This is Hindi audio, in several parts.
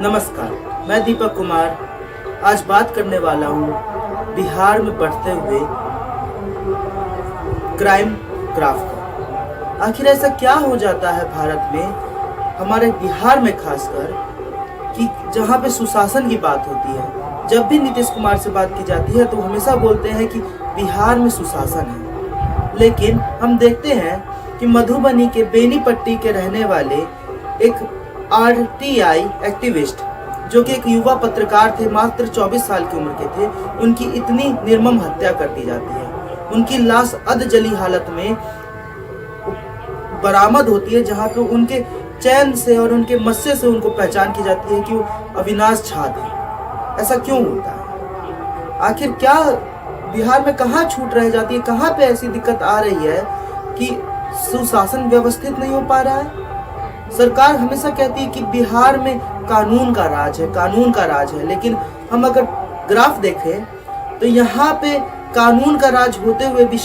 नमस्कार, मैं दीपक कुमार आज बात करने वाला हूँ बिहार में बढ़ते हुए क्राइम ग्राफ का। आखिर ऐसा क्या हो जाता है भारत में, हमारे बिहार में खासकर, कि जहाँ पे सुशासन की बात होती है, जब भी नीतीश कुमार से बात की जाती है तो हमेशा बोलते हैं कि बिहार में सुशासन है। लेकिन हम देखते हैं कि मधुबनी के बेनीपट्टी के रहने वाले एक आरटीआई एक्टिविस्ट, जो कि एक युवा पत्रकार थे, मात्र 24 साल की उम्र के थे, उनकी इतनी निर्मम हत्या कर दी जाती है। उनकी लाश अधजली हालत में बरामद होती है, जहां पे उनके चैन से और उनके मस्से से उनको पहचान की जाती है कि वो अविनाश झा थे। ऐसा क्यों होता है? आखिर क्या बिहार में कहाँ छूट रह जाती है, कहाँ पे ऐसी दिक्कत आ रही है कि सुशासन व्यवस्थित नहीं हो पा रहा है? सरकार हमेशा कहती है कि बिहार में कानून का राज है, कानून का राज है, लेकिन हम अगर ग्राफ देखें तो यहाँ पे कानून का राज होते हुए भी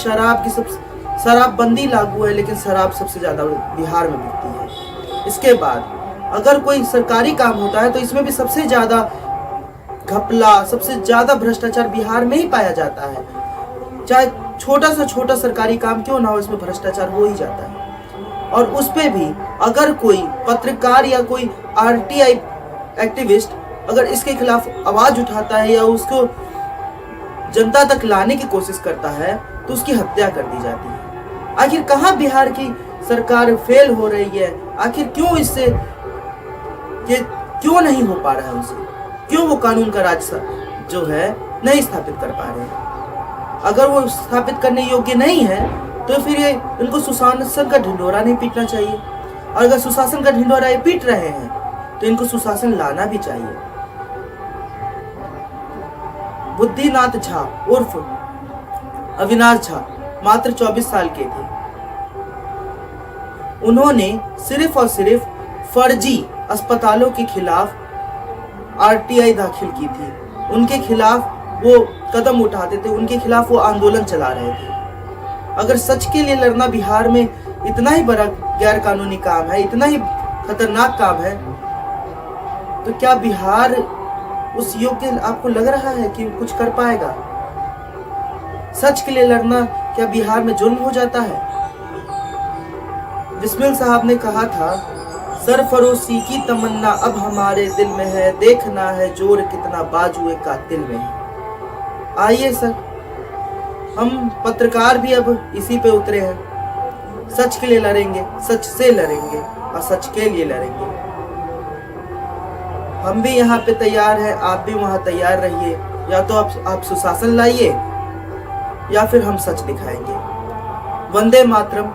शराबबंदी लागू है, लेकिन शराब सबसे ज्यादा बिहार में बिकती है। इसके बाद अगर कोई सरकारी काम होता है तो इसमें भी सबसे ज्यादा घपला, सबसे ज्यादा भ्रष्टाचार बिहार में ही पाया जाता है। चाहे छोटा से छोटा सरकारी काम क्यों ना हो, इसमें भ्रष्टाचार हो ही जाता है। और उस पे भी अगर कोई पत्रकार या कोई आरटीआई एक्टिविस्ट अगर इसके खिलाफ आवाज उठाता है या उसको जनता तक लाने की कोशिश करता है तो उसकी हत्या कर दी जाती है। आखिर कहाँ बिहार की सरकार फेल हो रही है? आखिर क्यों इससे ये क्यों नहीं हो पा रहा है उसे? क्यों वो कानून का राज जो है नहीं स्थापित कर पा रहे हैं? अगर वो स्थापित करने योग्य नहीं है तो फिर ये इनको सुशासन का ढिंढोरा नहीं पीटना चाहिए। और अगर सुशासन का ढिंढोरा ये पीट रहे हैं तो इनको सुशासन लाना भी चाहिए। बुद्धिनाथ झा उर्फ अविनाश झा मात्र 24 साल के थे। उन्होंने सिर्फ और सिर्फ फर्जी अस्पतालों के खिलाफ आरटीआई दाखिल की थी। उनके खिलाफ वो कदम उठाते थे, उनके खिलाफ वो आंदोलन चला रहे थे। अगर सच के लिए लड़ना बिहार में इतना ही बड़ा गैर कानूनी काम है, इतना ही खतरनाक काम है, तो क्या बिहार उस योग्य आपको लग रहा है कि कुछ कर पाएगा? सच के लिए लड़ना क्या बिहार में जुर्म हो जाता है? बिस्मिल साहब ने कहा था, सरफरोशी की तमन्ना अब हमारे दिल में है, देखना है जोर कितना बाजुए कातिल में है। आइए सर, हम पत्रकार भी अब इसी पे उतरे हैं। सच के लिए लड़ेंगे, सच से लड़ेंगे और सच के लिए लड़ेंगे। हम भी यहाँ पे तैयार हैं, आप भी वहाँ तैयार रहिए। या तो आप सुशासन लाइए या फिर हम सच दिखाएंगे। वंदे मातरम।